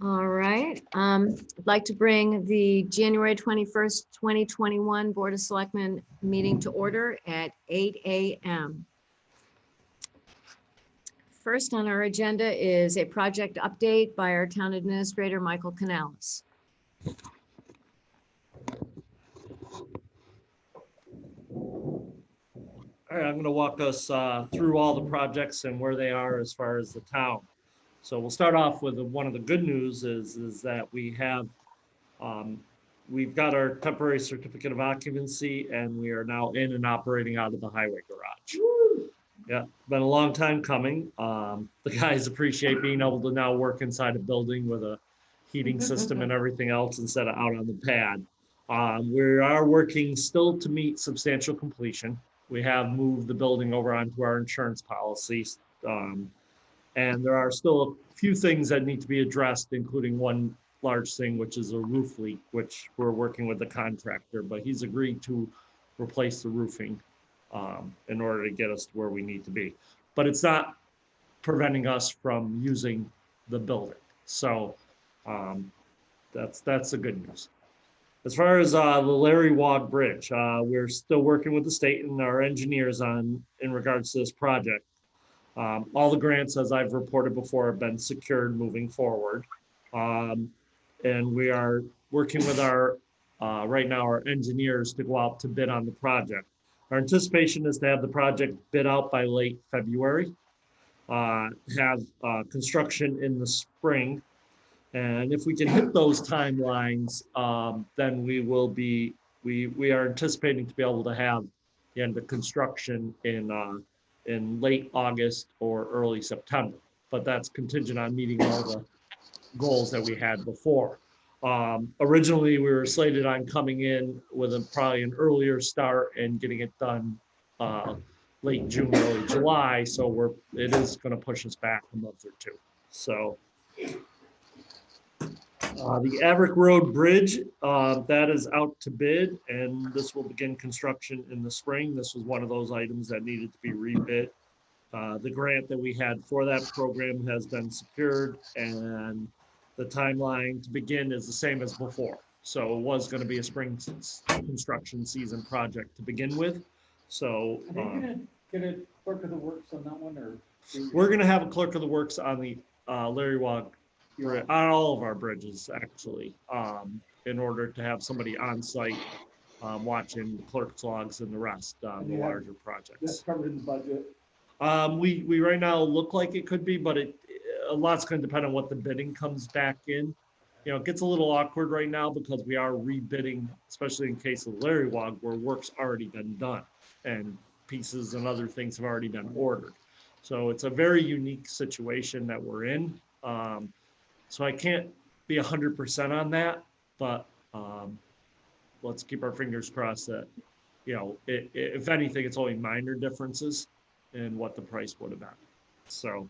All right. I'd like to bring the January 21st, 2021 Board of Selectmen meeting to order at 8 a.m. First on our agenda is a project update by our town administrator, Michael Canales. All right, I'm going to walk us through all the projects and where they are as far as the town. So we'll start off with one of the good news is that we have we've got our temporary certificate of occupancy and we are now in and operating out of the highway garage. Woo! Yeah, been a long time coming. The guys appreciate being able to now work inside a building with a heating system and everything else instead of out on the pad. We are working still to meet substantial completion. We have moved the building over onto our insurance policies. And there are still a few things that need to be addressed, including one large thing, which is a roof leak, which we're working with the contractor, but he's agreed to replace the roofing in order to get us to where we need to be. But it's not preventing us from using the building. So that's the good news. As far as the Larry Wog Bridge, we're still working with the state and our engineers in regards to this project. All the grants, as I've reported before, have been secured moving forward. And we are working with our, right now, our engineers to go out to bid on the project. Our anticipation is to have the project bid out by late February, have construction in the spring. And if we can hit those timelines, then we are anticipating to be able to have the end of construction in late August or early September. But that's contingent on meeting all the goals that we had before. Originally, we were slated on coming in with probably an earlier start and getting it done late June, early July. So it is going to push us back a month or two. So. The Averick Road Bridge, that is out to bid, and this will begin construction in the spring. This was one of those items that needed to be rebid. The grant that we had for that program has been secured, and the timeline to begin is the same as before. So it was going to be a spring construction season project to begin with. So are you going to get a clerk of the works on that one, or we're going to have a clerk of the works on the Larry Wog. On all of our bridges, actually, in order to have somebody on site watching the clerk's logs and the rest, the larger projects. That's covered in the budget. We right now look like it could be, but a lot's going to depend on what the bidding comes back in. You know, it gets a little awkward right now because we are rebidding, especially in case of Larry Wog, where work's already been done and pieces and other things have already been ordered. So it's a very unique situation that we're in. So I can't be 100% on that, but let's keep our fingers crossed that, you know, if anything, it's only minor differences in what the price would have been. So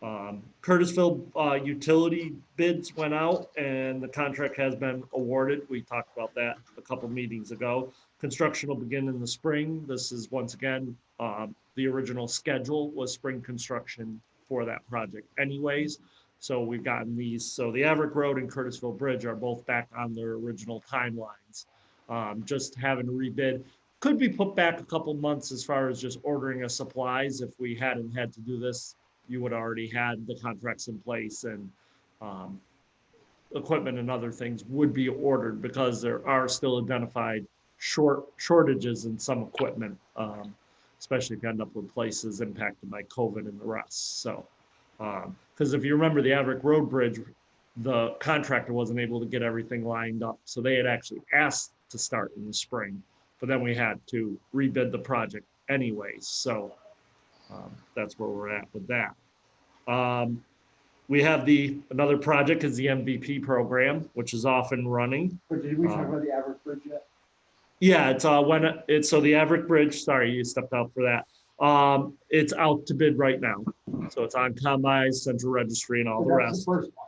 Curtisville utility bids went out and the contract has been awarded. We talked about that a couple meetings ago. Construction will begin in the spring. This is once again, the original schedule was spring construction for that project anyways. So we've gotten these. So the Averick Road and Curtisville Bridge are both back on their original timelines. Just having to rebid could be put back a couple months as far as just ordering of supplies. If we hadn't had to do this, you would already had the contracts in place and equipment and other things would be ordered because there are still identified shortages in some equipment, especially if you end up with places impacted by COVID and the rest. So. Because if you remember the Averick Road Bridge, the contractor wasn't able to get everything lined up. So they had actually asked to start in the spring, but then we had to rebid the project anyways. So that's where we're at with that. We have another project is the MVP program, which is off and running. But did we talk about the Averick Bridge yet? Yeah, it's so the Averick Bridge, sorry, you stepped out for that. It's out to bid right now. So it's on Canales, Central Registry, and all the rest. That's the first one.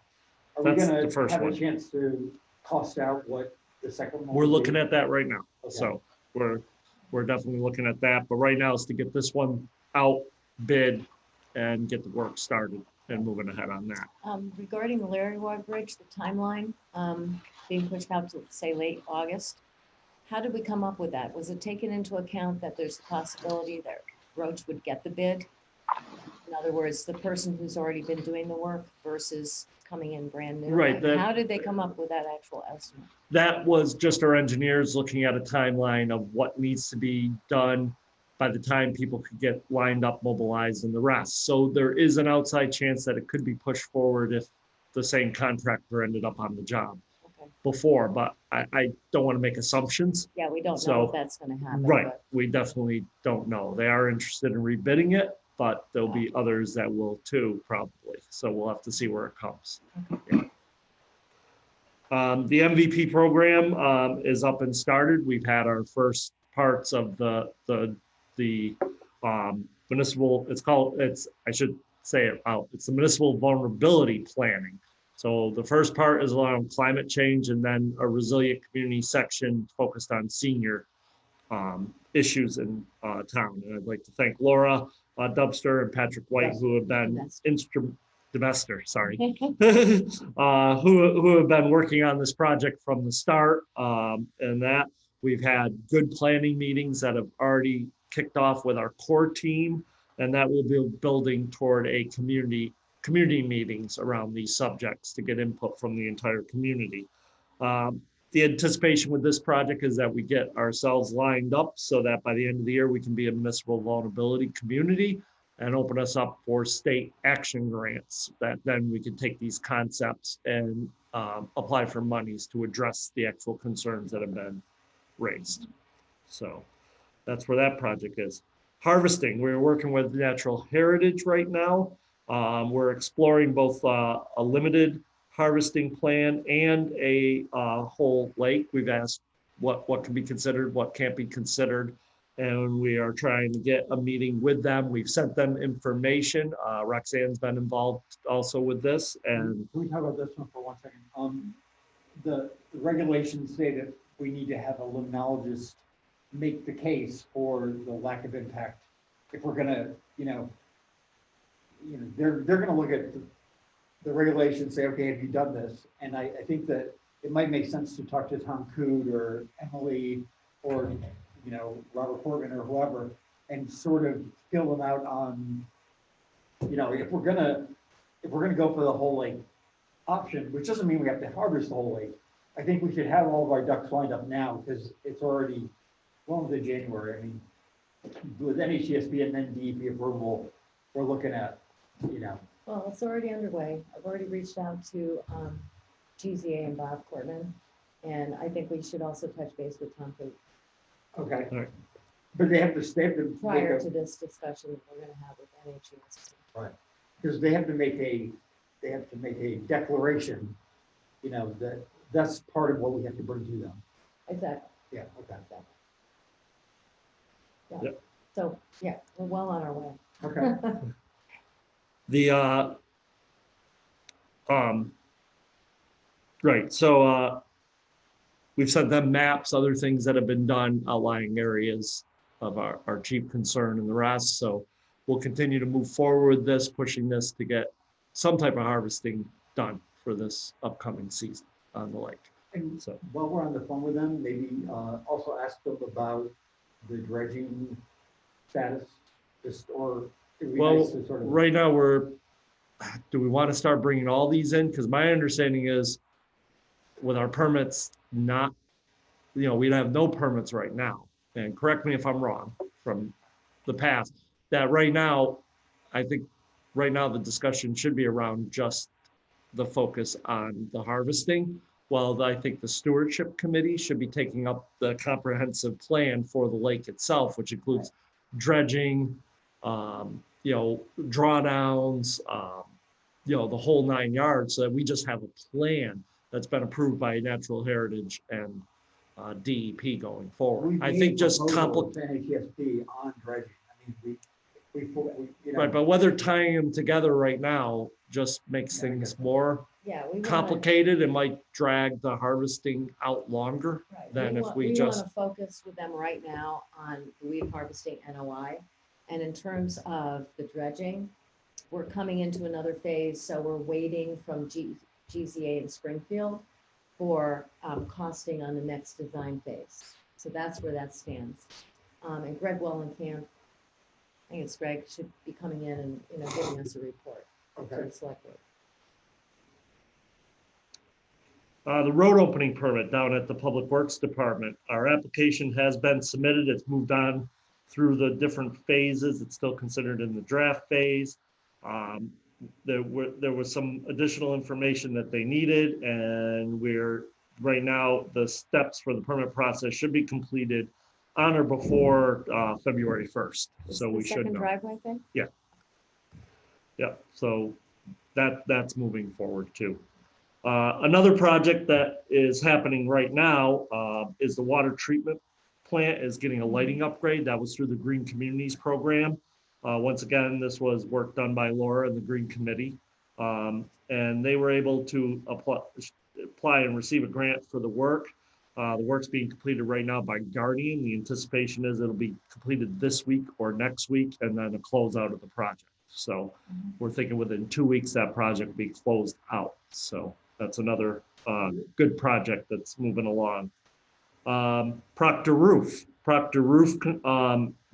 Are That's we the first have one. A chance to cost out what the second one? We're looking at that right now. Okay. So we're definitely looking at that. But right now is to get this one out, bid, and get the work started. and moving ahead on that. Regarding the Larry Ward Bridge, the timeline, being pushed out to, say, late August, how did we come up with that? Was it taken into account that there's a possibility that Roach would get the bid? In other words, the person who's already been doing the work versus coming in brand new? Right, that- How did they come up with that actual estimate? That was just our engineers looking at a timeline of what needs to be done by the time people could get lined up, mobilized, and the rest. So there is an outside chance that it could be pushed forward if the same contractor ended up on the job Okay. before, but I don't want to make assumptions. Yeah, we don't know So, if that's gonna happen. Right, but- we definitely don't know. They are interested in rebidding it, but there'll be others that will too, probably. So we'll have to see where it comes. Yeah. The MVP program is up and started. We've had our first parts of the municipal, I should say it out, it's the municipal vulnerability planning. So the first part is around climate change, and then a resilient community section focused on senior issues in town. And I'd like to thank Laura Dubster and Patrick White, who have been Demester, sorry, who have been working on this project from the start. And that we've had good planning meetings that have already kicked off with our core team, and that will be building toward a community meetings around these subjects to get input from the entire community. The anticipation with this project is that we get ourselves lined up so that by the end of the year, we can be a municipal vulnerability community and open us up for state action grants, that then we can take these concepts and apply for monies to address the actual concerns that have been raised. So that's where that project is. Harvesting, we're working with Natural Heritage right now. We're exploring both a limited harvesting plan and a whole lake. We've asked what can be considered, what can't be considered. And we are trying to get a meeting with them. We've sent them information. Roxanne's been involved also with this. And Can we talk about this one for 1 second? The regulations say that we need to have a limnologist make the case for the lack of impact. If we're gonna, they're gonna look at the regulations, say, okay, have you done this? And I think that it might make sense to talk to Tom Cood or Emily or Robert Portman or whoever, and sort of fill them out on, if we're gonna go for the whole lake option, which doesn't mean we have to harvest the whole lake. I think we should have all of our ducks lined up now, because it's already well into January. I mean, with NHCSB and then DEP approval, we're looking at, Well, it's already underway. I've already reached out to GZA and Bob Cortman, and I think we should also touch base with Tom Coop okay. All right. But they have to prior to this discussion that we're gonna have with NHS. right, because they have to make a declaration, that's part of what we have to bring to them. Exactly. Yeah, okay. Yeah. Yep. So, yeah, we're well on our way. Okay. Right, so we've sent them maps, other things that have been done, outlying areas of our chief concern and the rest. So we'll continue to move forward with this, pushing this to get some type of harvesting done for this upcoming season on the lake. And So, while we're on the phone with them, maybe also ask them about the dredging status, or it'd be nice to sort of. right now do we want to start bringing all these in? Because my understanding is with our permits, we have no permits right now. And correct me if I'm wrong from the past, that right now, I think right now the discussion should be around just the focus on the harvesting. Well, I think the stewardship committee should be taking up the comprehensive plan for the lake itself, which includes dredging, drawdowns, the whole 9 yards, so that we just have a plan that's been approved by Natural Heritage and DEP going forward. I think just NHSP on dredging. I mean, right, but whether tying them together right now just makes Yeah, I things guess. more Yeah, we wanna. complicated and might drag the harvesting out longer Right, than if we We just. want to focus with them right now on the weed harvesting NOI. And in terms of the dredging, we're coming into another phase, so we're waiting from GZA in Springfield for costing on the next design phase. So that's where that stands. And Greg Wallenkamp, I think it's Greg, should be coming in and, giving us a report to Okay. the select board. The road opening permit down at the Public Works Department, our application has been submitted. It's moved on through the different phases. It's still considered in the draft phase. There was some additional information that they needed, and right now, the steps for the permit process should be completed on or before February 1st. So we should Second know. driveway thing? Yeah, so that's moving forward too. Another project that is happening right now is the water treatment plant is getting a lighting upgrade. That was through the Green Communities program. Once again, this was work done by Laura and the Green Committee. And they were able to apply and receive a grant for the work. The work's being completed right now by Guardian. The anticipation is it'll be completed this week or next week, and then a closeout of the project. So we're thinking within 2 weeks that project will be closed out. So that's another good project that's moving along. Proctor Roof.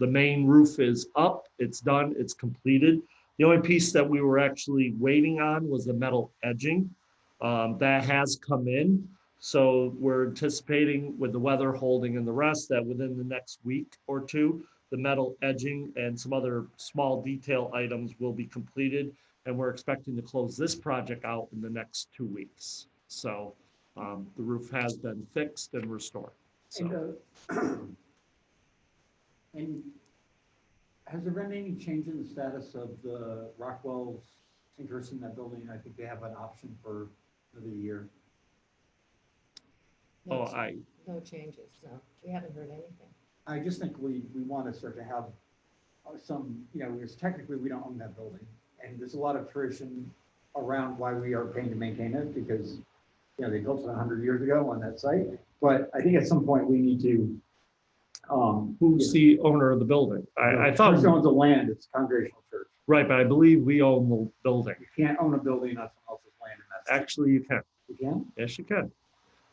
The main roof is up, it's done, it's completed. The only piece that we were actually waiting on was the metal edging. That has come in. So we're anticipating with the weather holding and the rest that within the next week or two, the metal edging and some other small detail items will be completed. And we're expecting to close this project out in the next 2 weeks. So the roof has been fixed and restored. So. And has there been any change in the status of the Rockwell's interest in that building? I think they have an option for another year. No changes, no. We haven't heard anything. I just think we want to start to have some, because technically we don't own that building. And there's a lot of tradition around why we are paying to maintain it because, they built it 100 years ago on that site. But I think at some point we need to. Who's the owner of the building? I thought. Who owns the land? It's Congregational Church. Right, but I believe we own the building. You can't own a building on someone else's land. Actually, you can. You can? Yes, you can.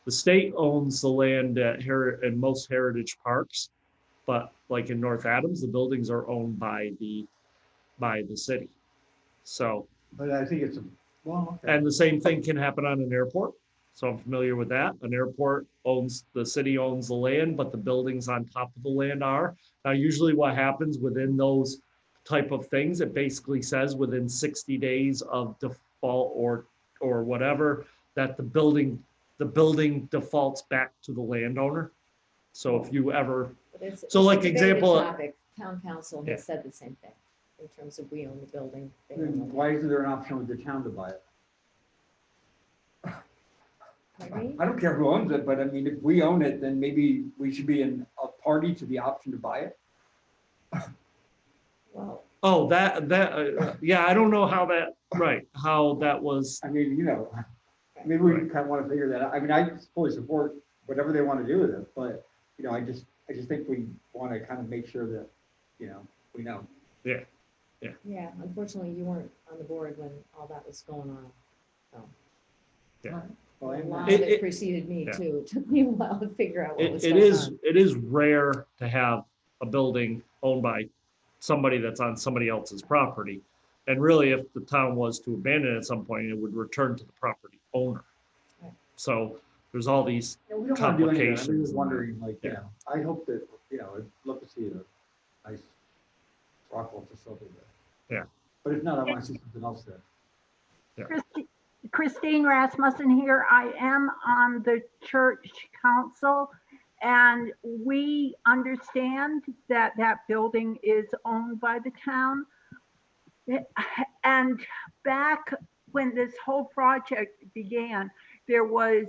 The state owns the land in most heritage parks, but like in North Adams, the buildings are owned by the city. So. But I think it's okay. And the same thing can happen on an airport. So I'm familiar with that. An airport the city owns the land, but the buildings on top of the land are. Now, usually what happens within those type of things, it basically says within 60 days of default or whatever, that the building defaults back to the landowner. So if you ever, so like example. Topic. Town council has said the same thing in terms of we own the building. Why isn't there an option with the town to buy it? I don't care who owns it, but I mean, if we own it, then maybe we should be a party to the option to buy it. Well. Oh, yeah, I don't know how that was. I mean, maybe we kind of want to figure that out. I mean, I fully support whatever they want to do with it, but, I just think we want to kind of make sure that, we know. Yeah. Yeah, unfortunately, you weren't on the board when all that was going on. So. Yeah. Well, a lot of it preceded me too. It took me a while to figure out what was going on. It is rare to have a building owned by somebody that's on somebody else's property. And really, if the town was to abandon it at some point, it would return to the property owner. Right. So there's all these complications. I'm just wondering, I hope that, I'd love to see a nice Rockwell facility there. Yeah. But if not, I want to see something else there. Yeah. Christine Rasmussen here. I am on the church council, and we understand that that building is owned by the town. And back when this whole project began, there was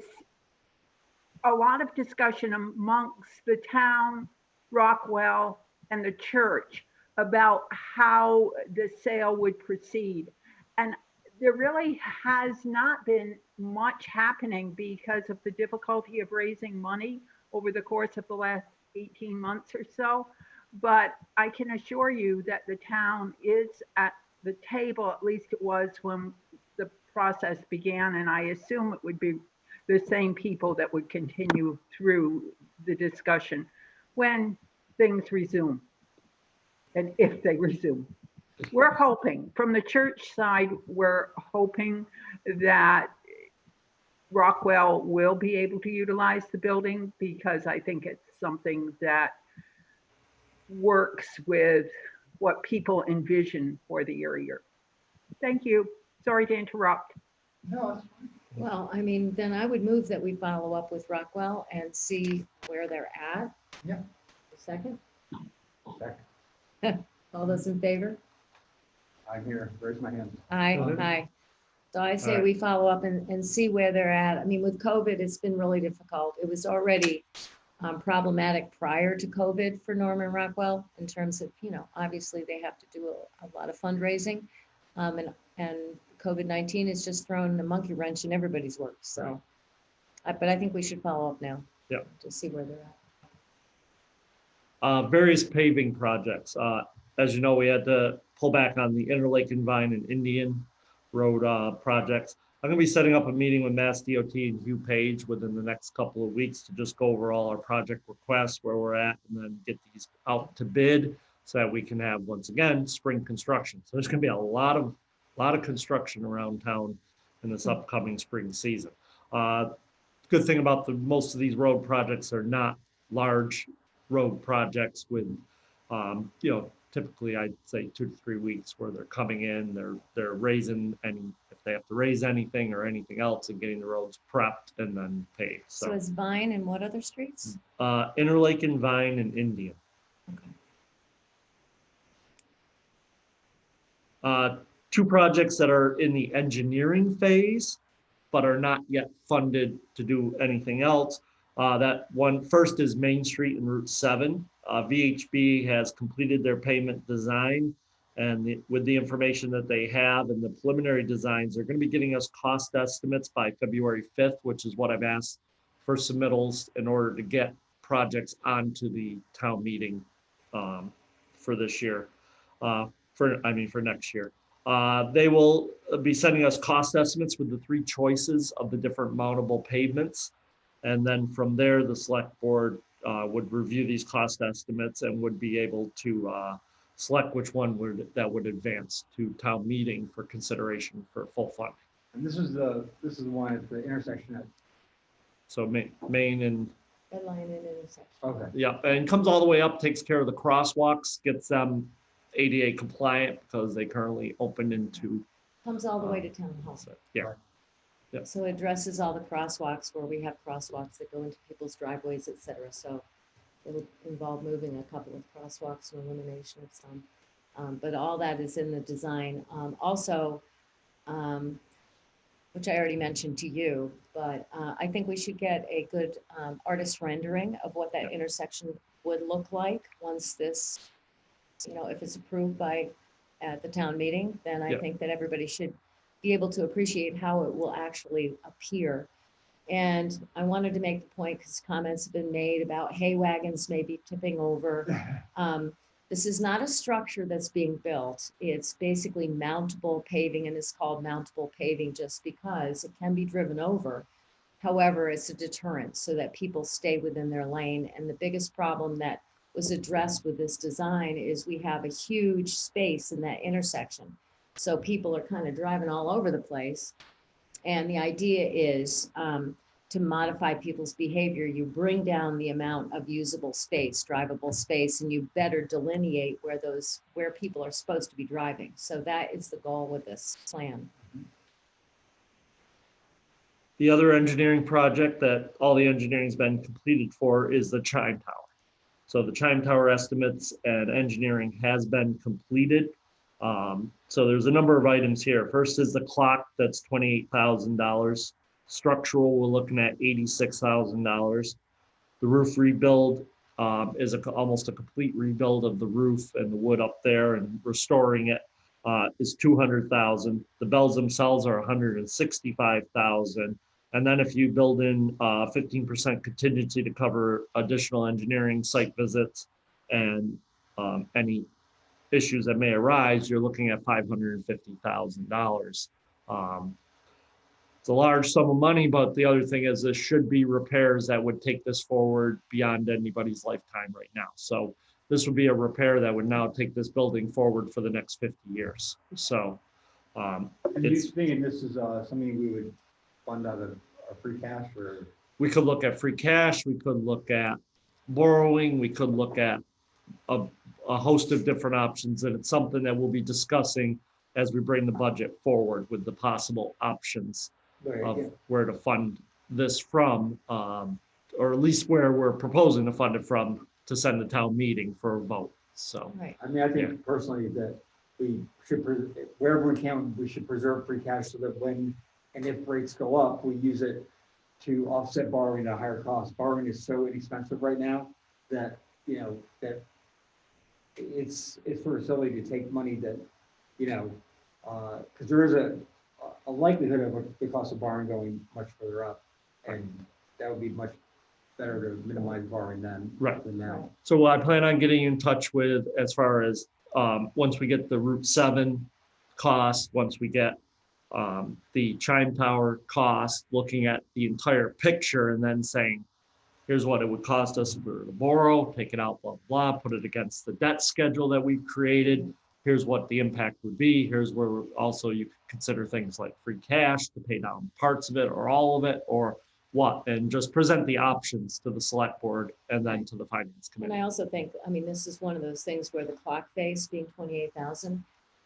a lot of discussion amongst the town, Rockwell, and the church about how the sale would proceed. And there really has not been much happening because of the difficulty of raising money over the course of the last 18 months or so. But I can assure you that the town is at the table, at least it was when the process began, and I assume it would be the same people that would continue through the discussion when things resume, and if they resume. We're hoping, from the church side, we're hoping that Rockwell will be able to utilize the building, because I think it's something that works with what people envision for the area. Thank you. Sorry to interrupt. No, that's fine. Well, I mean, then I would move that we follow up with Rockwell and see where they're at. Yeah. A second, Second. all those in favor? I'm here, raise my hand. Aye, Aye. aye. So I say Aye. we follow up and see where they're at. I mean, with COVID, it's been really difficult. It was already problematic prior to COVID for Norman Rockwell in terms of, obviously they have to do a lot of fundraising. And COVID-19 has just thrown a monkey wrench in everybody's work. So, but I think we should follow up now. Yeah. To see where they're at. Various paving projects. As you know, we had to pull back on the Interlake and Vine and Indian Road projects. I'm going to be setting up a meeting with Mass DOT and Hugh Page within the next couple of weeks to just go over all our project requests, where we're at, and then get these out to bid so that we can have, once again, spring construction. So there's going to be a lot of construction around town in this upcoming spring season. Good thing about most of these road projects are not large road projects with, typically I'd say 2 to 3 weeks where they're coming in, they're raising any, if they have to raise anything or anything else, and getting the roads prepped and then paved. So it's Vine and what other streets? Interlake and Vine and Indian. Okay. 2 projects that are in the engineering phase, but are not yet funded to do anything else. That one first is Main Street and Route 7. VHB has completed their pavement design, and with the information that they have and the preliminary designs, they're going to be getting us cost estimates by February 5th, which is what I've asked for submittals in order to get projects onto the town meeting for this year, for next year. They will be sending us cost estimates with the 3 choices of the different mountable pavements. And then from there, the select board would review these cost estimates and would be able to select which one would advance to town meeting for consideration for full funding. And this is the one at the intersection at, So Main and, Red line and intersection. okay. yeah, and comes all the way up, takes care of the crosswalks, gets them ADA compliant because they currently open into. Comes all the way to town hall. Yeah. So it addresses all the crosswalks where we have crosswalks that go into people's driveways, et cetera. So it would involve moving a couple of crosswalks or elimination of some. But all that is in the design. Also, which I already mentioned to you, but I think we should get a good artist rendering of what that intersection would look like once this, if it's approved at the town meeting, then I think that everybody should be able to appreciate how it will actually appear. And I wanted to make the point, because comments have been made about hay wagons maybe tipping over. This is not a structure that's being built. It's basically mountable paving, and it's called mountable paving just because it can be driven over. However, it's a deterrent so that people stay within their lane. And the biggest problem that was addressed with this design is we have a huge space in that intersection. So people are kind of driving all over the place. And the idea is to modify people's behavior. You bring down the amount of usable space, drivable space, and you better delineate where people are supposed to be driving. So that is the goal with this plan. The other engineering project that all the engineering's been completed for is the Chime Tower. So the Chime Tower estimates and engineering has been completed. So there's a number of items here. First is the clock, that's $28,000. Structural, we're looking at $86,000. The roof rebuild is almost a complete rebuild of the roof and the wood up there, and restoring it is $200,000. The bells themselves are $165,000. And then if you build in 15% contingency to cover additional engineering, site visits, and any issues that may arise, you're looking at $550,000. It's a large sum of money, but the other thing is this should be repairs that would take this forward beyond anybody's lifetime right now. So this would be a repair that would now take this building forward for the next 50 years. So And you it's, thinking this is something we would fund out of our free cash, or? we could look at free cash, we could look at borrowing, we could look at a host of different options, and it's something that we'll be discussing as we bring the budget forward with the possible options of where to fund this from, or at least where we're proposing to fund it from to send to town meeting for a vote. So, Right. I mean, I think personally that we should, wherever we can, we should preserve free cash so that when and if rates go up, we use it to offset borrowing at a higher cost. Borrowing is so inexpensive right now that, you know, that it's sort of silly to take money that, you know, because there is a likelihood of the cost of borrowing going much further up, and that would be much better to minimize borrowing than now. so I plan on getting in touch with, as far as, once we get the Route 7 cost, once we get the Chime Tower cost, looking at the entire picture and then saying, here's what it would cost us if we were to borrow, take it out, blah, blah, put it against the debt schedule that we've created. Here's what the impact would be. Here's where also you could consider things like free cash to pay down parts of it or all of it or what, and just present the options to the select board and then to the finance And committee. I also think, I mean, this is one of those things where the clock face being 28,000,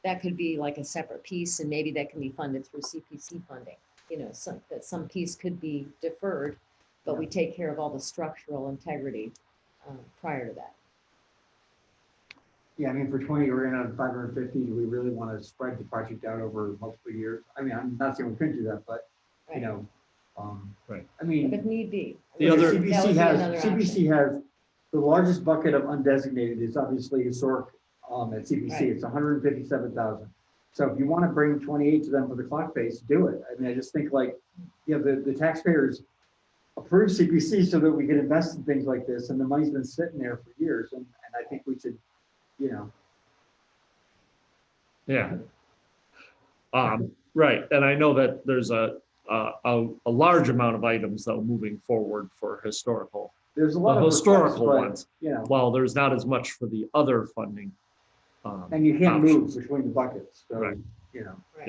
that could be like a separate piece, and maybe that can be funded through CPC funding. You know, some piece could be deferred, but we take care of all the structural integrity prior to that. Yeah, I mean, for 20, we're in on 550. Do we really want to spread the project out over multiple years? I mean, I'm not saying we couldn't do that, but, you know, Right. I mean, If need be. The other- That would be another option. CPC has, the largest bucket of undesignated is obviously historic at CPC. Right. It's 157,000. So if you want to bring 28 to them for the clock face, do it. I mean, I just think like, you know, the taxpayers approve CPC so that we can invest in things like this, and the money's been sitting there for years, and I think we should, you know. Yeah. Right, and I know that there's a large amount of items though moving forward for historical. There's a lot The of historical requests, but, ones. you know, Well, there's not as much for the other funding. and you can't move options. between the buckets, so, Right. you know. Right.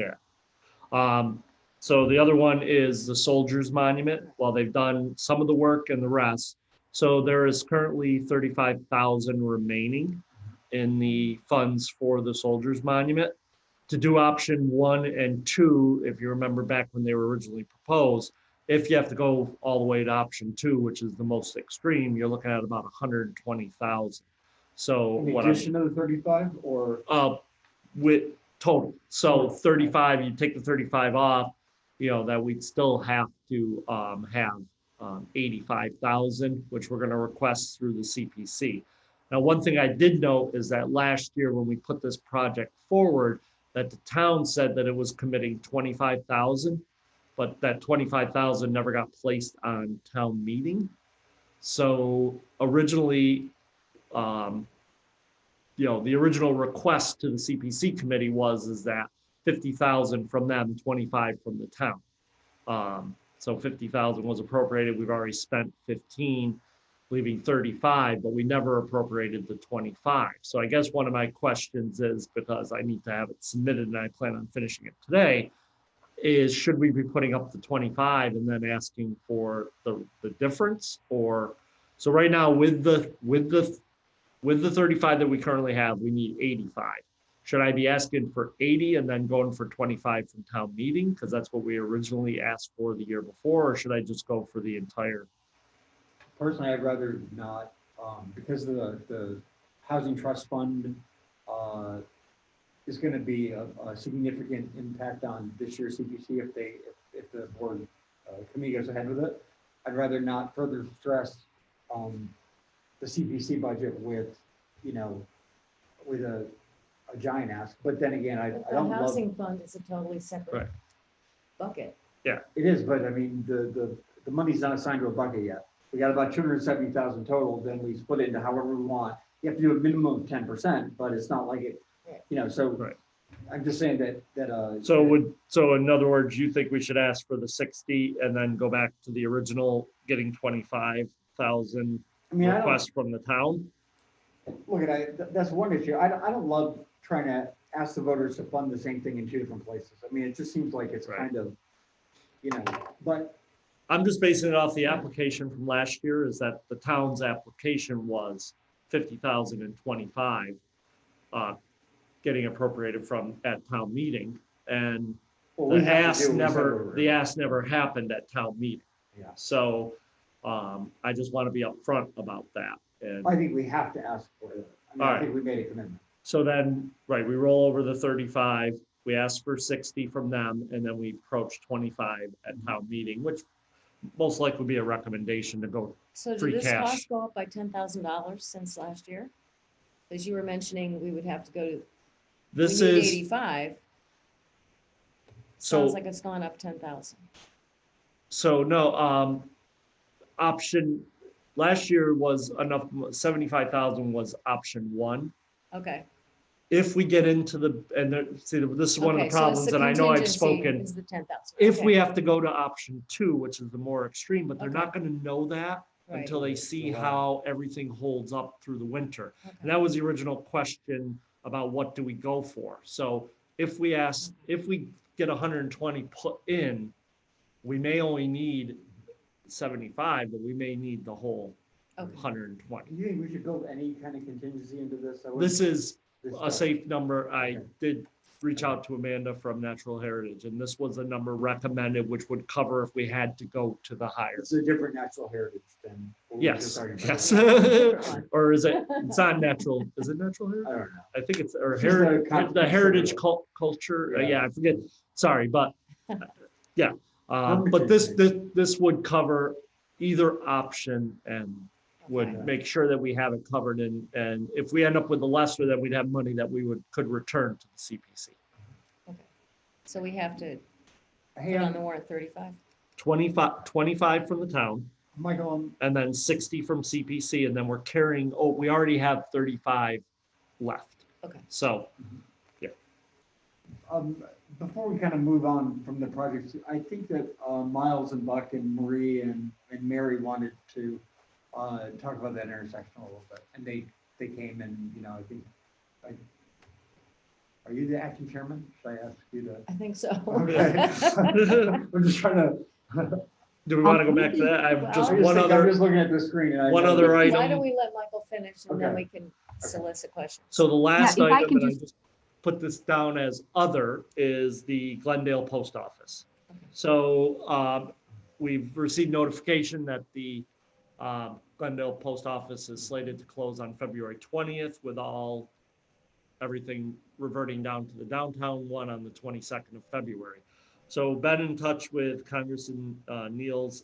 Yeah. So the other one is the Soldiers Monument. Well, they've done some of the work and the rest. So there is currently 35,000 remaining in the funds for the Soldiers Monument. To do option 1 and 2, if you remember back when they were originally proposed, if you have to go all the way to option 2, which is the most extreme, you're looking at about 120,000. So In what I'm, addition to the 35, or? with total. So 35, you take the 35 off, you know, that we'd still have to have 85,000, which we're going to request through the CPC. Now, one thing I did note is that last year when we put this project forward, that the town said that it was committing 25,000, but that 25,000 never got placed on town meeting. So originally, you know, the original request to the CPC committee is that 50,000 from them, 25 from the town. So 50,000 was appropriated. We've already spent 15, leaving 35, but we never appropriated the 25. So I guess one of my questions is, because I need to have it submitted and I plan on finishing it today, is should we be putting up the 25 and then asking for the difference? Or, so right now with the 35 that we currently have, we need 85. Should I be asking for 80 and then going for 25 from town meeting? Because that's what we originally asked for the year before, or should I just go for the entire? Personally, I'd rather not, because the housing trust fund is going to be a significant impact on this year's CPC if the board committee goes ahead with it. I'd rather not further stress the CPC budget with, you know, with a giant ask. But then again, I But don't the love. housing fund is a totally separate Right. bucket. It is, but I mean, the money's not assigned to a bucket yet. We got about 270,000 total, then we split it into however we want. You have to do a minimum of 10%, but it's not like So Right. I'm just saying that, So in other words, you think we should ask for the 60 and then go back to the original getting 25,000 I mean, request from the town? that's one issue. I don't love trying to ask the voters to fund the same thing in two different places. I mean, it just seems like it's Right. kind of, but I'm just basing it off the application from last year, is that the town's application was 50,000 and 25 getting appropriated from at town meeting. And well, we the have to ask do what we said we never, were the gonna ask never happened at town meeting. do. Yeah. So I just want to be upfront about that. And I think we have to ask for it. I mean, All I right. think we made a commitment. so then, right, we roll over the 35, we ask for 60 from them, and then we approach 25 at town meeting, which most likely would be a recommendation to go. So did Free this cash. cost go up by $10,000 since last year? Because you were mentioning we would have to go to, we This need is, 85. so, Sounds like it's gone up 10,000. so no, option, last year was enough, 75,000 was option one. Okay. If we get into the, and see, this is one of Okay, the so it's problems, the and I know I've contingency spoken. is the 10,000. If we Okay, have to go to option two, which is the more extreme, but they're Okay. not gonna know that right, until they see how everything holds up through the winter. And okay. that was the original question about what do we go for? So if we ask, if we get 120 put in, we may only need 75, but we may need the whole Okay. 120. Do you think we should build any kind of contingency into this? This is This a stuff. safe number. I Okay. did reach out to Amanda from Natural Heritage, and this was a number recommended, which would cover if we had to go to the higher. It's a different natural heritage than. what we were just Yes, talking about. yes. Different one. Or is it, it's not natural, is it natural I heritage? don't know. I think it's, or It's just a the heritage concept. culture, Yeah. yeah, I forget, sorry, but, yeah. But this would cover either option and would Okay. make sure that we have it covered, and if we end up with the lesser, then we'd have money that we could return to the CPC. Okay. So we have to Hey, put on the warrant 35? 25 from the town, Michael, and then 60 from CPC, and then we're carrying, we already have 35 left. Okay. So, before we kind of move on from the projects, I think that Miles and Buck and Marie and Mary wanted to talk about that intersection a little bit, and they came and, I think, are you the acting chairman? Should I ask you to? I think so. Okay. I'm just trying to. do we want to go back to that? I have just Well, one I'm other, just looking at the screen and I. one know other that- item. Why don't we let Michael finish and then Okay. we can solicit questions? So the last if I item, can and I just- just put this down as other, is the Glendale Post Office. So we've received notification that the Glendale Post Office is slated to close on February 20th with everything reverting down to the downtown one on the 22nd of February. So been in touch with Congressman Neal's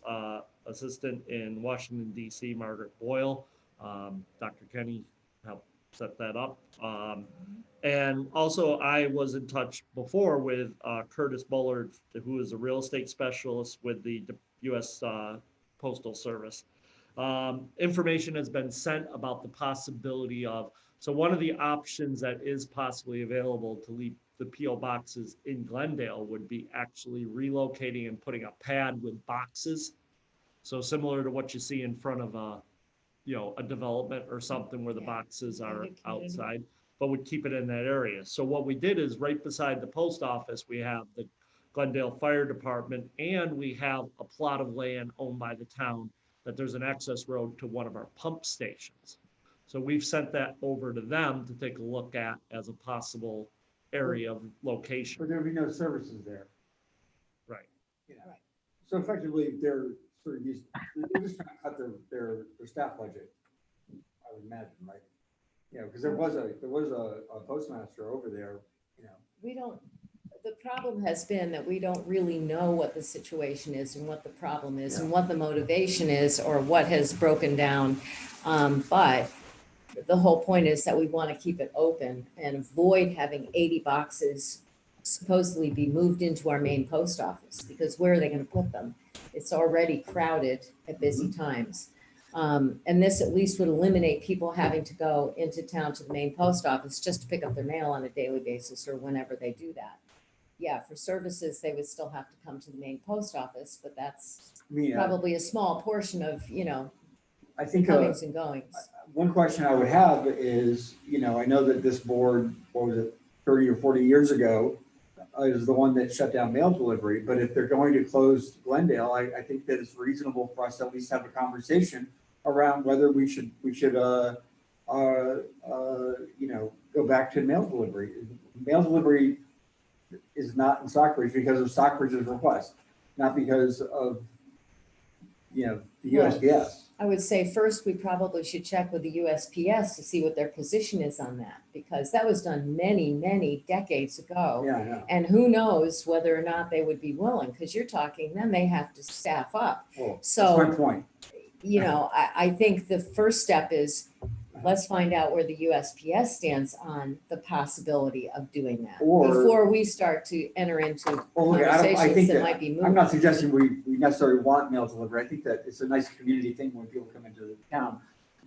assistant in Washington DC, Margaret Boyle. Dr. Kenny helped set that up. And also I was in touch before with Curtis Bullard, who is a real estate specialist with the US Postal Service. Information has been sent about the possibility of, so one of the options that is possibly available to leave the PO boxes in Glendale would be actually relocating and putting a pad with boxes. So similar to what you see in front of a development or something where the Yeah. boxes are Maybe community. outside, but would keep it in that area. So what we did is right beside the post office, we have the Glendale Fire Department, and we have a plot of land owned by the town that there's an access road to one of our pump stations. So we've sent that over to them to take a look at as a possible area of location. But there'll be no services there. Right. Right. So effectively, they're sort of used, they're just trying to cut their staff budget, I would imagine, right? Because there was a postmaster over there, We don't, the problem has been that we don't really know what the situation is and what the problem is and what the motivation is or what has broken down. But the whole point is that we want to keep it open and avoid having 80 boxes supposedly be moved into our main post office, because where are they going to put them? It's already crowded at busy times. And this at least would eliminate people having to go into town to the main post office just to pick up their mail on a daily basis or whenever they do that. Yeah, for services, they would still have to come to the main post office, but that's I mean, probably a small portion of, you know, I think comings and goings. one question I would have is, I know that this board, what was it, 30 or 40 years ago, is the one that shut down mail delivery. But if they're going to close Glendale, I think that it's reasonable for us to at least have a conversation around whether we should go back to mail delivery. Mail delivery is not in Stockbridge because of Stockbridge's request, not because of, the USPS. I would say first, we probably should check with the USPS to see what their position is on that, because that was done many, many decades ago. Yeah, I know. And who knows whether or not they would be willing, because you're talking, then they have to staff up. Well, So- that's my point. I think the first step is, let's find out where the USPS stands on the possibility of doing that. Or- Before we start to enter into Well, look, I think conversations that that, might be I'm not moved. suggesting we necessarily want mail delivery. I think that it's a nice community thing when people come into the town.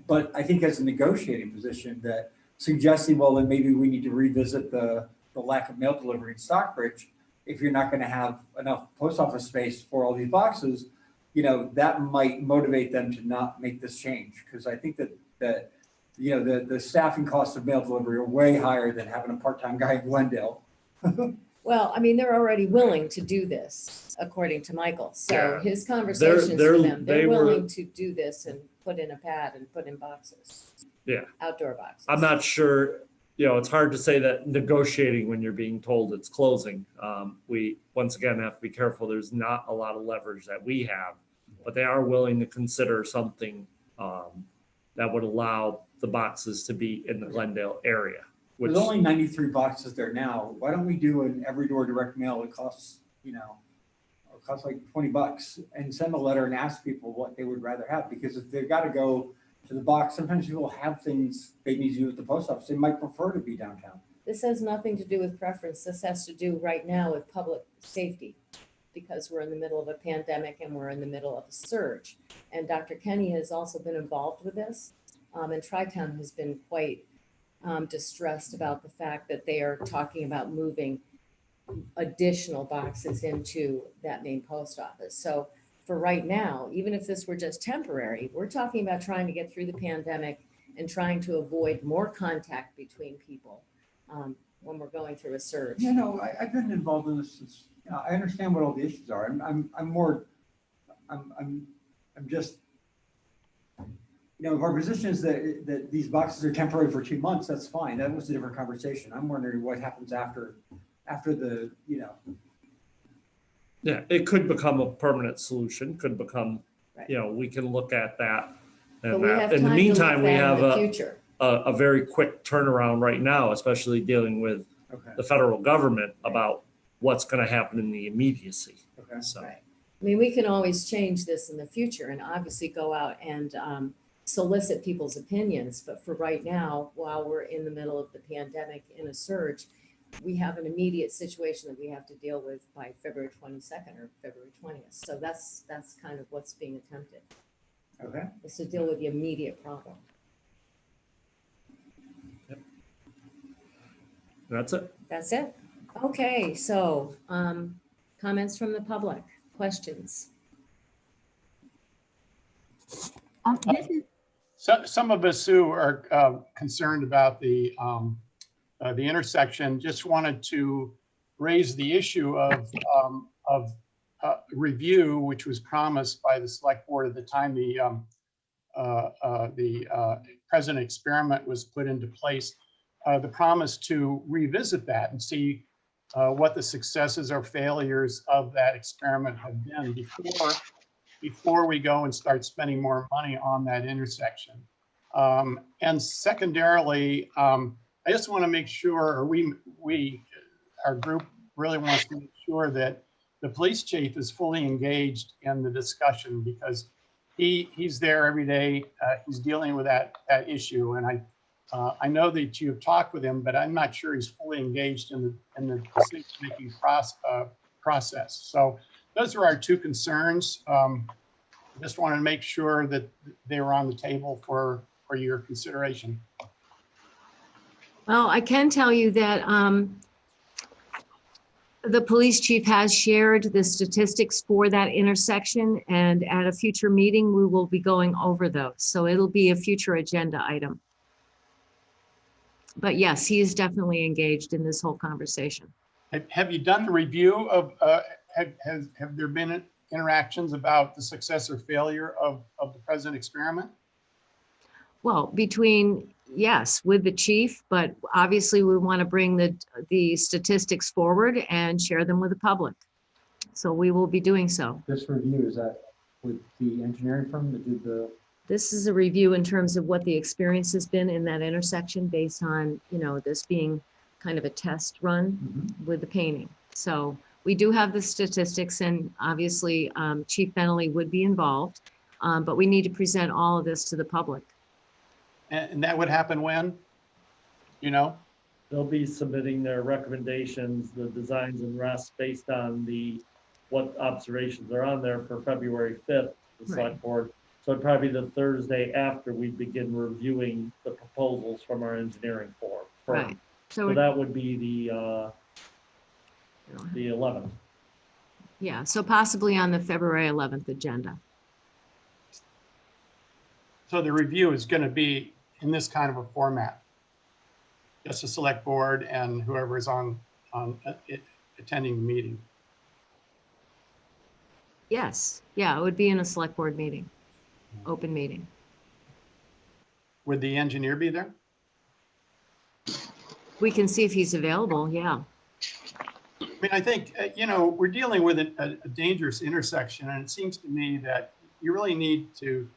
But I think as a negotiating position that suggesting, well, then maybe we need to revisit the lack of mail delivery in Stockbridge. If you're not going to have enough post office space for all these boxes, that might motivate them to not make this change. Because I think that the staffing costs of mail delivery are way higher than having a part-time guy in Glendale. Well, I mean, they're already willing to do this, according to Michael. So Yeah. his conversations with them, they they're were- willing to do this and put in a pad and put in boxes. Yeah. Outdoor boxes. I'm not sure, it's hard to say that negotiating when you're being told it's closing. We, once again, have to be careful. There's not a lot of leverage that we have, but they are willing to consider something that would allow the boxes to be in the Glendale area. Which, There's only 93 boxes there now. Why don't we do an every door direct mail? It costs, it costs like $20 and send a letter and ask people what they would rather have. Because if they've got to go to the box, sometimes people have things they need to do at the post office. They might prefer to be downtown. This has nothing to do with preference. This has to do right now with public safety, because we're in the middle of a pandemic and we're in the middle of a surge. And Dr. Kenny has also been involved with this. And Tri-Town has been quite distressed about the fact that they are talking about moving additional boxes into that main post office. So for right now, even if this were just temporary, we're talking about trying to get through the pandemic and trying to avoid more contact between people when we're going through a surge. I've been involved in this since, I understand what all the issues are. I'm just, if our position is that these boxes are temporary for 2 months, that's fine. That was a different conversation. I'm wondering what happens after the, yeah, it could become a permanent solution, could become, Right. we can look at that. But And we have in the time to meantime, look we at have in the future. a very quick turnaround right now, especially dealing with okay. the federal government about what's going to happen in the immediacy. Okay. So, Right. I mean, we can always change this in the future and obviously go out and solicit people's opinions. But for right now, while we're in the middle of the pandemic in a surge, we have an immediate situation that we have to deal with by February 22nd or February 20th. So that's kind of what's being attempted, Okay. is to deal with the immediate problem. that's it. That's it. Okay, so comments from the public, questions? This is, So some of us who are concerned about the intersection just wanted to raise the issue of review, which was promised by the select board at the time the present experiment was put into place. The promise to revisit that and see what the successes or failures of that experiment have been before we go and start spending more money on that intersection. And secondarily, I just want to make sure, or our group really wants to make sure that the police chief is fully engaged in the discussion, because he's there every day. He's dealing with that issue, and I know that you've talked with him, but I'm not sure he's fully engaged in the decision-making process. So those are our two concerns. Just wanted to make sure that they were on the table for your consideration. Well, I can tell you that the police chief has shared the statistics for that intersection, and at a future meeting, we will be going over those. So it'll be a future agenda item. But yes, he is definitely engaged in this whole conversation. Have you done the review of, have there been interactions about the success or failure of the present experiment? Well, between, yes, with the chief, but obviously we want to bring the statistics forward and share them with the public. So we will be doing so. This review, is that with the engineering firm that did the? This is a review in terms of what the experience has been in that intersection based on, you know, this being kind of a test run with the painting. So we do have the statistics, and obviously Chief Bentley would be involved, but we need to present all of this to the public. And that would happen when? You know? They'll be submitting their recommendations, the designs and rest based on what observations are on there for February 5th, the select board. So it'd probably be the Thursday after we begin reviewing the proposals from our engineering firm. Right. So that would be the 11th. Yeah, so possibly on the February 11th agenda. So the review is going to be in this kind of a format. Just a select board and whoever is on attending the meeting. Yes, yeah, it would be in a select board meeting, open meeting. Would the engineer be there? We can see if he's available, yeah. I mean, I think, you know, we're dealing with a dangerous intersection, and it seems to me that you really need to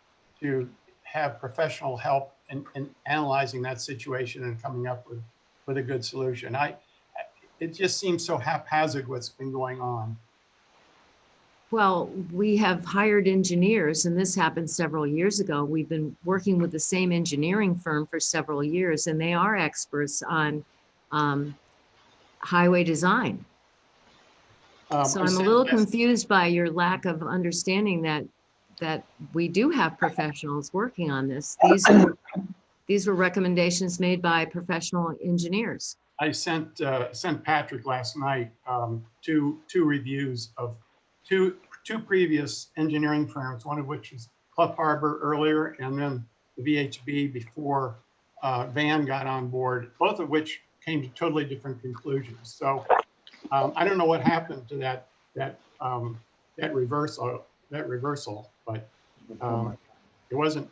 have professional help in analyzing that situation and coming up with a good solution. It just seems so haphazard what's been going on. Well, we have hired engineers, and this happened several years ago. We've been working with the same engineering firm for several years, and they are experts on highway design. So I'm a little confused by your lack of understanding that we do have professionals working on this. These were recommendations made by professional engineers. I sent Patrick last night two reviews of two previous engineering firms, one of which is Clough Harbor earlier, and then the VHB before Van got on board, both of which came to totally different conclusions. So I don't know what happened to that reversal, but it wasn't.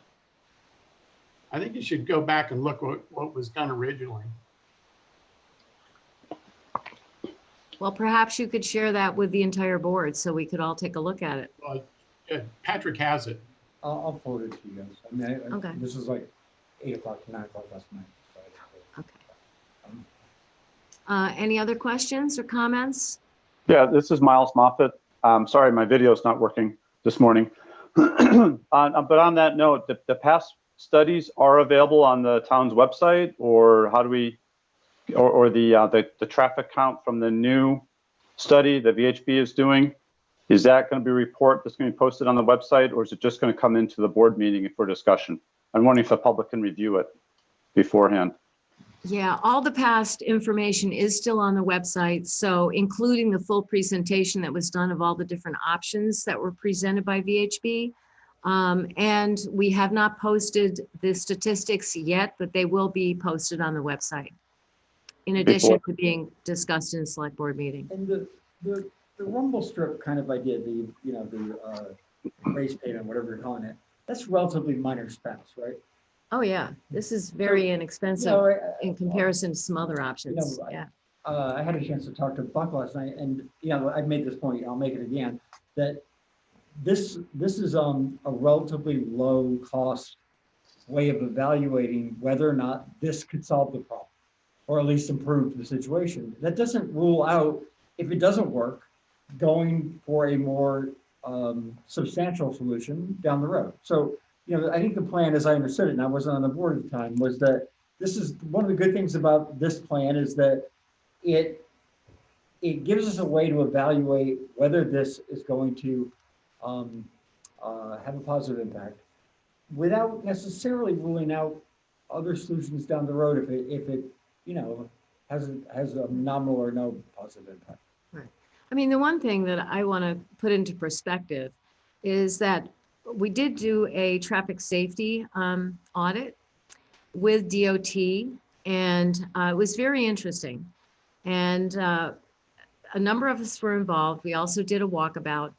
I think you should go back and look what was done originally. Well, perhaps you could share that with the entire board so we could all take a look at it. Well, Patrick has it. I'll forward it to you guys. I mean, Okay. This was like 8 o'clock to 9 o'clock last night. So Okay. Any other questions or comments? Yeah, this is Miles Moffett. Sorry, my video is not working this morning. But on that note, the past studies are available on the town's website, or how do we, or the traffic count from the new study that VHB is doing? Is that going to be a report that's going to be posted on the website, or is it just going to come into the board meeting for discussion? I'm wondering if the public can review it beforehand. Yeah, all the past information is still on the website, so including the full presentation that was done of all the different options that were presented by VHB. And we have not posted the statistics yet, but they will be posted on the website, in addition to being discussed in a select board meeting. And the rumble strip kind of idea, the race pavement, whatever you're calling it, that's relatively minor expense, right? Oh, yeah, this is very inexpensive in comparison to some other options. Yeah. I had a chance to talk to Buck last night, and I made this point, I'll make it again, that this is a relatively low cost way of evaluating whether or not this could solve the problem, or at least improve the situation. That doesn't rule out, if it doesn't work, going for a more substantial solution down the road. So, I think the plan, as I understood it, and I wasn't on the board at the time, was that this is one of the good things about this plan is that it gives us a way to evaluate whether this is going to have a positive impact, without necessarily ruling out other solutions down the road if it, you know, has a nominal or no positive impact. I mean, the one thing that I want to put into perspective is that we did do a traffic safety audit with DOT, and it was very interesting. And a number of us were involved. We also did a walkabout.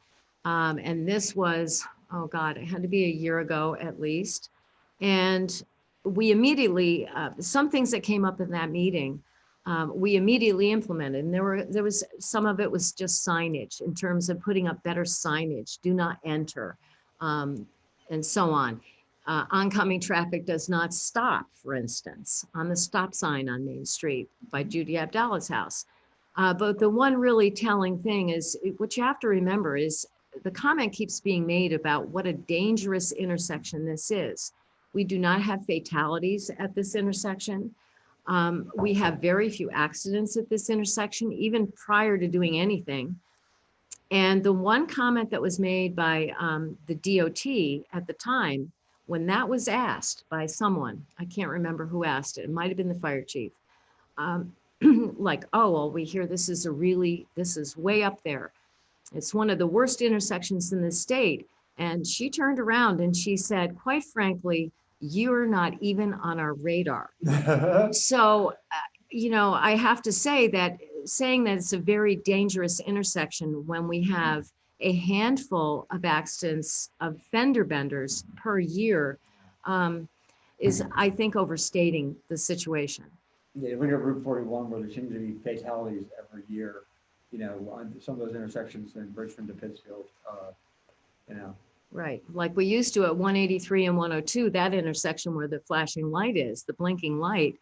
And this was, oh God, it had to be a year ago at least. And we immediately, some things that came up in that meeting, we immediately implemented. And there was, some of it was just signage in terms of putting up better signage, do not enter, and so on. Oncoming traffic does not stop, for instance, on the stop sign on Main Street by Judy Abdallah's house. But the one really telling thing is, what you have to remember is the comment keeps being made about what a dangerous intersection this is. We do not have fatalities at this intersection. We have very few accidents at this intersection, even prior to doing anything. And the one comment that was made by the DOT at the time, when that was asked by someone, I can't remember who asked it, it might have been the fire chief, like, oh, well, we hear this is way up there. It's one of the worst intersections in the state. And she turned around and she said, quite frankly, you're not even on our radar. So, you know, I have to say that saying that it's a very dangerous intersection when we have a handful of accidents of fender benders per year is, I think, overstating the situation. Yeah, when you're at Route 41, where there seems to be fatalities every year, you know, on some of those intersections in Richmond to Pittsfield, you know. Right, like we used to at 183 and 102, that intersection where the flashing light is, the blinking light,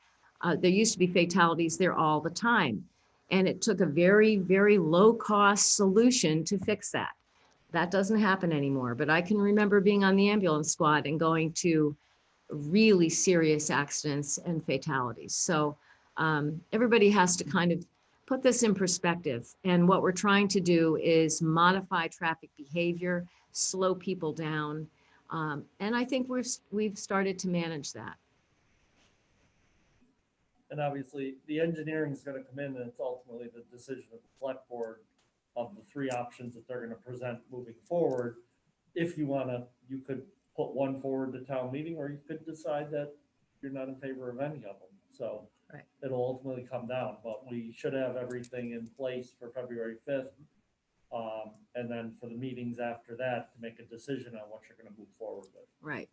there used to be fatalities there all the time. And it took a very, very low cost solution to fix that. That doesn't happen anymore, but I can remember being on the ambulance squad and going to really serious accidents and fatalities. So everybody has to kind of put this in perspective. And what we're trying to do is modify traffic behavior, slow people down. And I think we've started to manage that. And obviously, the engineering is going to come in, and it's ultimately the decision of the select board of the three options that they're going to present moving forward. If you want to, you could put one forward to town meeting, or you could decide that you're not in favor of any of them. So Right. It'll ultimately come down, but we should have everything in place for February 5th. And then for the meetings after that to make a decision on what you're going to move forward with. Right.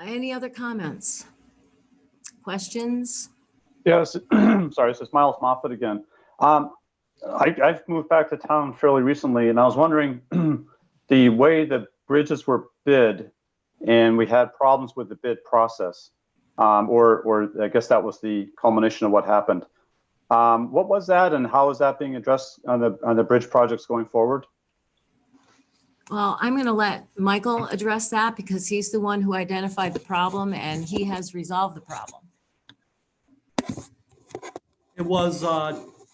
Any other comments? Questions? Yes, sorry, this is Miles Moffett again. I've moved back to town fairly recently, and I was wondering the way the bridges were bid, and we had problems with the bid process, or I guess that was the culmination of what happened. What was that, and how is that being addressed on the bridge projects going forward? Well, I'm going to let Michael address that because he's the one who identified the problem and he has resolved the problem. It was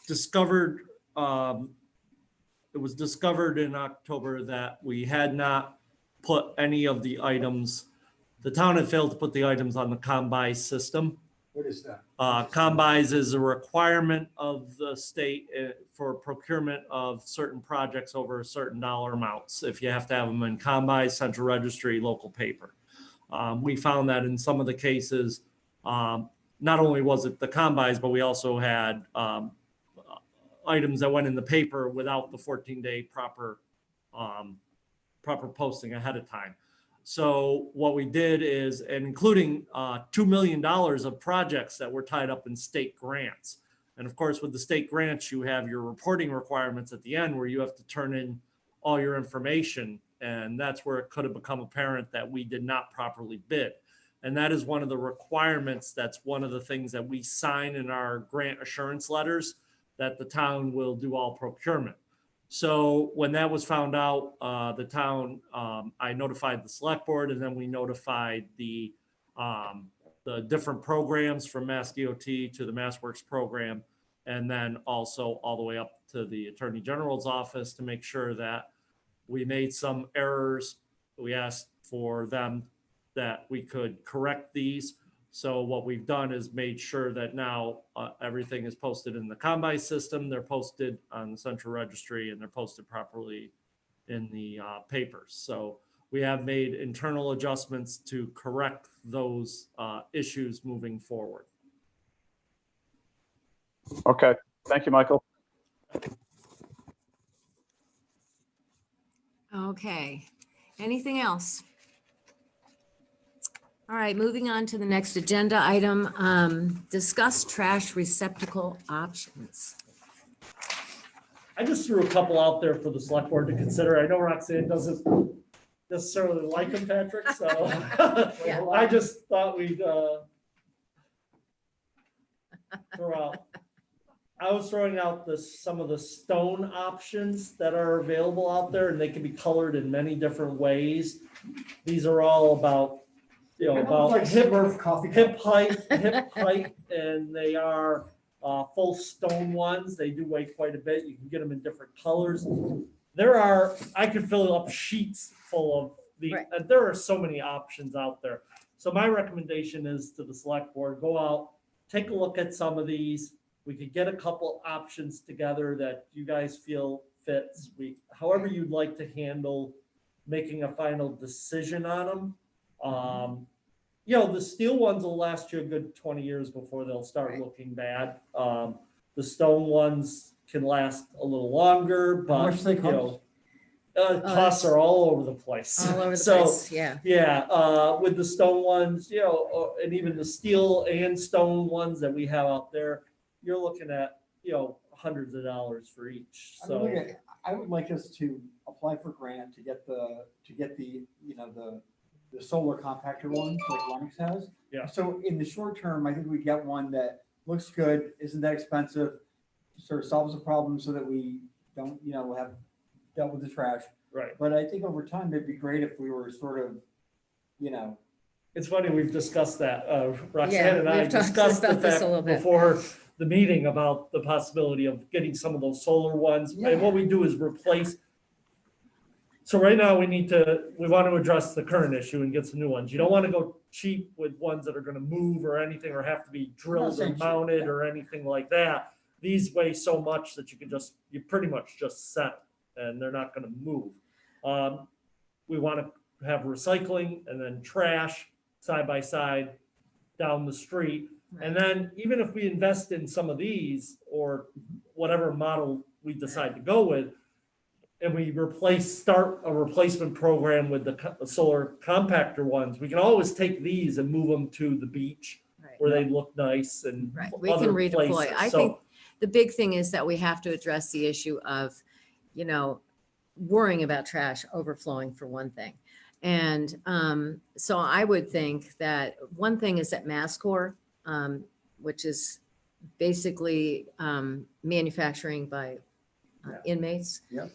discovered. It was discovered in October that we had not put any of the items. The town had failed to put the items on the Combis system. What is that? Combis is a requirement of the state for procurement of certain projects over certain dollar amounts. If you have to have them in Combis, central registry, local paper. We found that in some of the cases, not only was it the Combis, but we also had items that went in the paper without the 14-day proper posting ahead of time. So what we did is, and including $2 million of projects that were tied up in state grants. And of course, with the state grants, you have your reporting requirements at the end where you have to turn in all your information. And that's where it could have become apparent that we did not properly bid. And that is one of the requirements. That's one of the things that we sign in our grant assurance letters, that the town will do all procurement. So when that was found out, the town, I notified the select board, and then we notified the different programs from Mass DOT to the Mass Works program, and then also all the way up to the Attorney General's office to make sure that We made some errors. We asked for them that we could correct these. So what we've done is made sure that now everything is posted in the Combine system. They're posted on the central registry, and they're posted properly in the papers. So we have made internal adjustments to correct those issues moving forward. Okay, thank you, Michael. Okay, anything else? All right, moving on to the next agenda item, discuss trash receptacle options. I just threw a couple out there for the select board to consider. I know Roxanne doesn't necessarily like them, Patrick, so Yeah. I just thought we'd throw out. I was throwing out some of the stone options that are available out there, and they can be colored in many different ways. These are all about, about Like Smurf coffee hip cups. height, and they are full stone ones. They do weigh quite a bit. You can get them in different colors. I could fill up sheets full of Right. there are so many options out there. So my recommendation is to the select board, go out, take a look at some of these. We could get a couple options together that you guys feel fits. However you'd like to handle making a final decision on them. The steel ones will last you a good 20 years before they'll start Right. looking bad. The stone ones can last a little longer, but How much they cost? Costs are all over the place. All over the So, place, yeah. yeah, with the stone ones, and even the steel and stone ones that we have out there, you're looking at, hundreds of dollars for each. I mean, So, look, I would like us to apply for grant to get the solar compactor ones like Lennox has. Yeah. So in the short term, I think we get one that looks good, isn't that expensive, sort of solves the problem so that we don't, have dealt with the trash. right. But I think over time, it'd be great if we were sort of, It's funny, we've discussed that. Yeah, Roxanne and I we've talked discussed the about this a fact little bit. before the meeting about the possibility of getting some of those solar ones. Yeah. And what we do is replace. So right now we want to address the current issue and get some new ones. You don't want to go cheap with ones that are going to move or anything, or have to be drilled saying and cheap, mounted yeah. or anything like that. These weigh so much that you pretty much just set them, and they're not going to move. We want to have recycling and then trash side by side down the street. And then even if we invest in some of these or whatever model we decide to go with, and we start a replacement program with the solar compactor ones, we can always take these and move them to the beach Right. where they look nice and Right, we can other redeploy. places. I So, think the big thing is that we have to address the issue of, worrying about trash overflowing for one thing. And so I would think that one thing is that MassCore, which is basically manufacturing by inmates. Yep.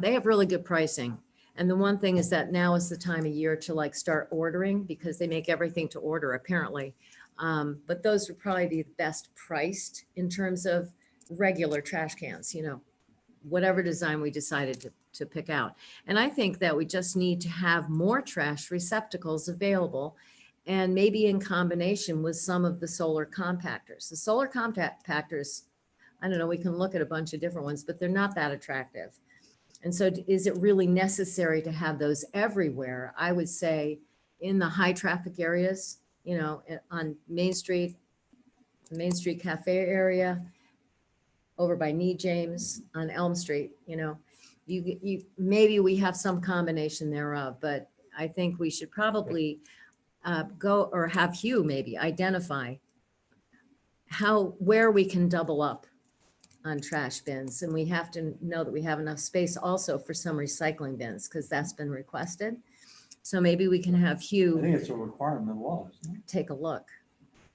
They have really good pricing. And the one thing is that now is the time of year to start ordering, because they make everything to order apparently. But those would probably be the best priced in terms of regular trash cans, whatever design we decided to pick out. And I think that we just need to have more trash receptacles available, and maybe in combination with some of the solar compactors. The solar compactors, I don't know, we can look at a bunch of different ones, but they're not that attractive. And so is it really necessary to have those everywhere? I would say in the high traffic areas, on Main Street Cafe area, over by Nee James on Elm Street, you maybe we have some combination thereof, but I think we should probably go, or have Hugh maybe identify where we can double up on trash bins. And we have to know that we have enough space also for some recycling bins, because that's been requested. So maybe we can have I Hugh think it's a requirement of law, isn't it? take a look.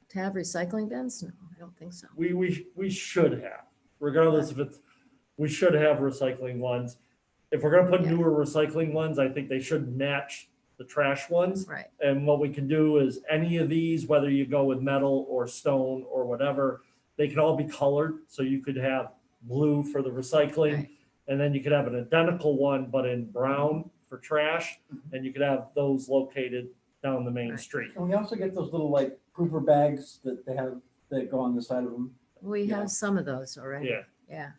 To have recycling bins? No, I don't think so. we should have, regardless if we should have recycling ones. If we're gonna put Yeah. newer recycling ones, I think they should match the trash ones. Right, And what we can do is any of these, whether you go with metal or stone or whatever, they can all be colored. So you could have blue for the recycling. Right. And then you could have an identical one, but in brown for trash, and you could have those located down the main Right. street. Can we also get those little like pooper bags that they have, that go on the side of them? We Yeah. have some of those already. Yeah. Yeah.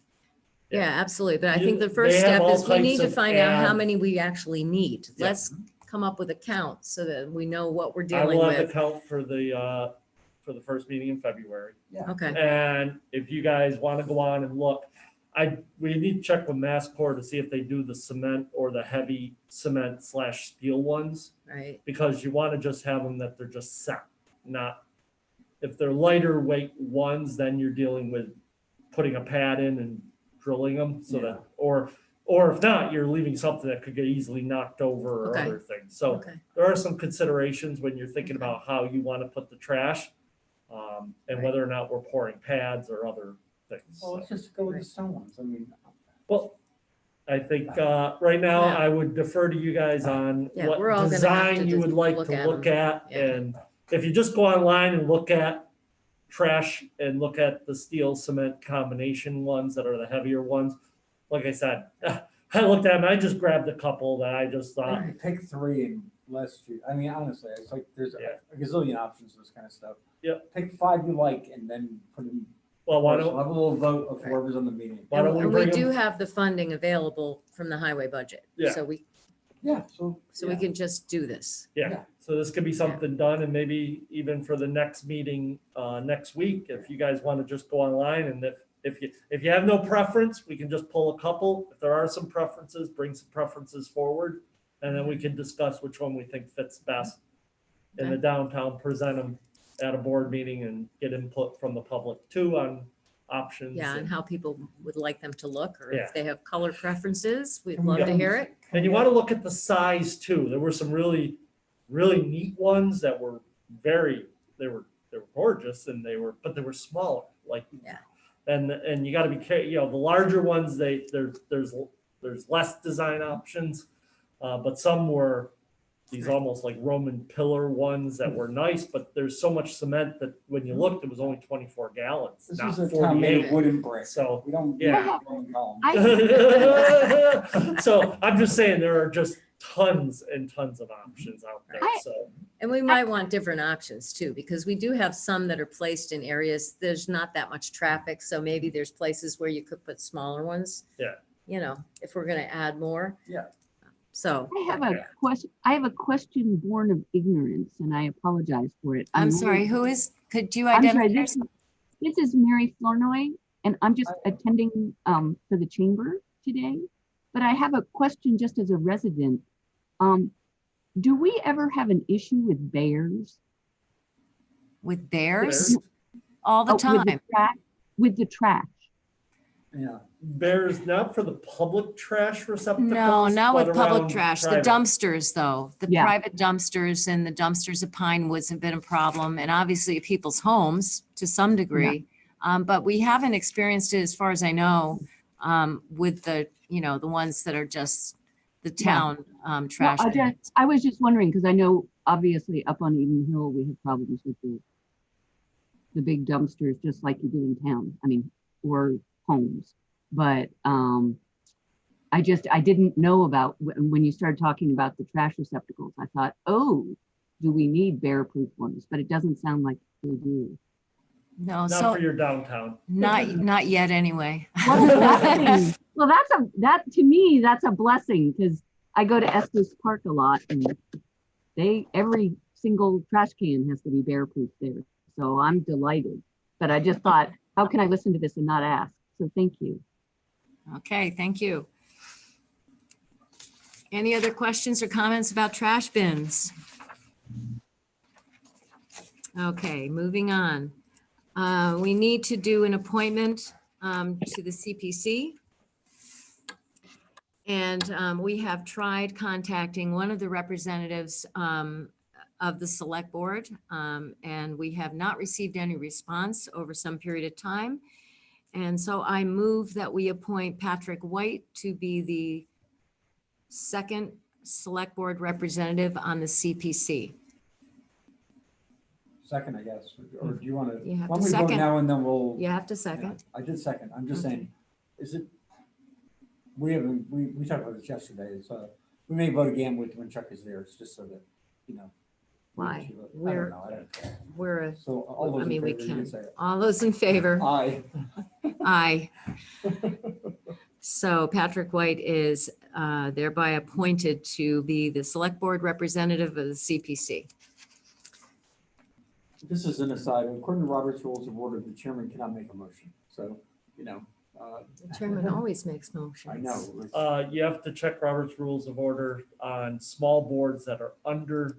Yeah. Yeah, absolutely. But I You- think the they first have step all is we need types to of find out how ads. many we actually need. Yeah. Let's come up with a count so that we know what we're I dealing will have the with. count for the first meeting in February. Okay, And if you guys want to go on and look, we need to check with MassCore to see if they do the cement or the heavy cement / steel ones, right. because you want to just have them that they're just set, not, if they're lighter weight ones, then you're dealing with putting a pad in and drilling them so that, or if not, you're leaving something that could get easily knocked over or Okay. other things. So Okay. there are some considerations when you're thinking Okay. about how you want to put the trash, and Right. whether or not we're pouring pads or other things. Well, let's just go with the stone ones. I mean, Well, I think right now Yeah. I would defer to you guys on Yeah, we're what all gonna have design to you would like look to at look them. at. Yeah. And if you just go online and look at trash and look at the steel cement combination ones that are the heavier ones, like I said, I looked at them, I just grabbed a couple that I just thought, I pick 3 and less few. I mean, honestly, it's like there's Yeah. a gazillion options for this kind of stuff. Yep. Pick 5 you like and then put them. well, why We'll don't, have a little vote of Right. whoever's on the meeting. why don't we And we bring do them? have the funding available from the highway budget. Yeah. So we Yeah, we can just do this. Yeah, so this could be something done, and maybe even for the next meeting next week, if you guys want to just go online, and if you have no preference, we can just pull a couple. If there are some preferences, bring some preferences forward, and then we can discuss which one we think fits best in the Okay. downtown, present them at a board meeting and get input from the public too on options. Yeah, and how people would like them to look, or Yeah. if they have color preferences, we'd Can we love get to them- hear it. And you want to look at the size too. There were some really, really neat ones that were they were gorgeous, and but they were smaller, like. Yeah. And you got to be careful, the larger ones, there's less design options, but some were these Right. almost like Roman pillar ones that were nice, but there's so much cement that when you looked, it was only 24 gallons, this not is a town made 48. of wood and brick. So, We don't. yeah. columns. So I'm just saying there are just tons and tons of options out there. So And we might want different options too, because we do have some that are placed in areas, there's not that much traffic, so maybe there's places where you could put smaller ones. Yeah. If we're gonna add more. Yeah. So, I have a question born of ignorance, and I apologize for it. I'm sorry, could you I'm identify? sorry, this is Mary Flournoy, and I'm just attending for the chamber today. But I have a question just as a resident. Do we ever have an issue with bears? With bears? Bears? All the time. With the trash? Yeah. bears, not for the public trash receptacles. No, not with but public around trash. The private. dumpsters, though, the Yeah. private dumpsters and the dumpsters at Pine Woods have been a problem, and obviously at people's homes to some degree. But we haven't experienced it, as far as I know, with the ones that are just the town trash. Well, I was just wondering, because I know obviously up on Eden Hill, we have problems with the big dumpsters, just like you do in town, or homes. But I didn't know about, when you started talking about the trash receptacles, I thought, oh, do we need bear-proof ones? But it doesn't sound like we do. No, Not so for your downtown. not yet anyway. Well, that to me, that's a blessing, because I go to Estes Park a lot, and every single trash can has to be bear-proof there. So I'm delighted. But I just thought, how can I listen to this and not ask? So thank you. Okay, thank you. Any other questions or comments about trash bins? Okay, moving on. We need to do an appointment to the CPC. And we have tried contacting one of the representatives of the select board, and we have not received any response over some period of time. And so I move that we appoint Patrick White to be the second select board representative on the CPC. Second, I guess, or do you want to? You have Why to don't we vote second. now and then we'll. You have to second. I did second. I'm just Okay. saying, is it, we haven't, we talked about this yesterday, so we may vote again when Chuck is there, it's just so that, you know. we Why? actually vote. I We're- don't know, I don't care. We're, So all those I in mean, we favor, you can. say it. All those in favor? Aye. Aye. So Patrick White is thereby appointed to be the select board representative of the CPC. This is an aside, according to Robert's Rules of Order, the chairman cannot make a motion, so, you know. The chairman always makes motions. I know. You have to check Robert's Rules of Order on small boards that are under,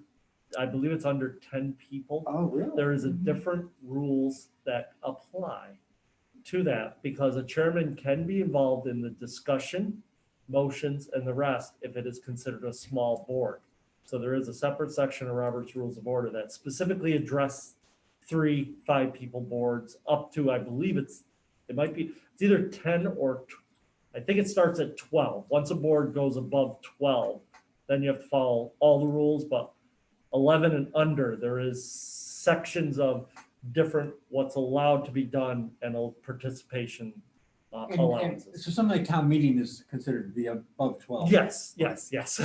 I believe it's under 10 people. Oh, really? There is a different rules that apply to that because a chairman can be involved in the discussion, motions, and the rest if it is considered a small board. So there is a separate section of Robert's Rules of Order that specifically address 3, 5 people boards up to, I believe it's either 10 or I think it starts at 12. Once a board goes above 12, then you have to follow all the rules, but 11 and under, there is sections of different what's allowed to be done and participation And allowances. so something like town meeting is considered to be above 12. Yes, yes. Yes.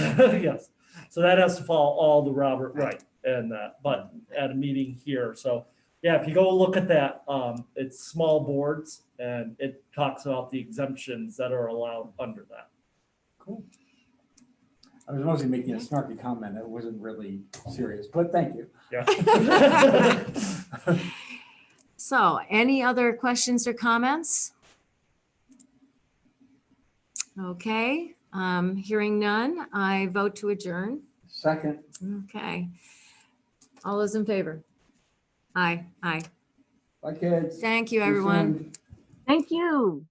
So that has to follow all the Robert, right, and but at a meeting here, so yeah, if you go look at that, it's small boards and it talks about the exemptions that are allowed under that. Cool. I was mostly making a snarky comment. It wasn't really serious, but thank you. Yeah. So any other questions or comments? Okay, hearing none, I vote to adjourn. Second. Okay. All those in favor? Aye, aye. Bye, kids. Thank you, See you everyone. soon. Thank you.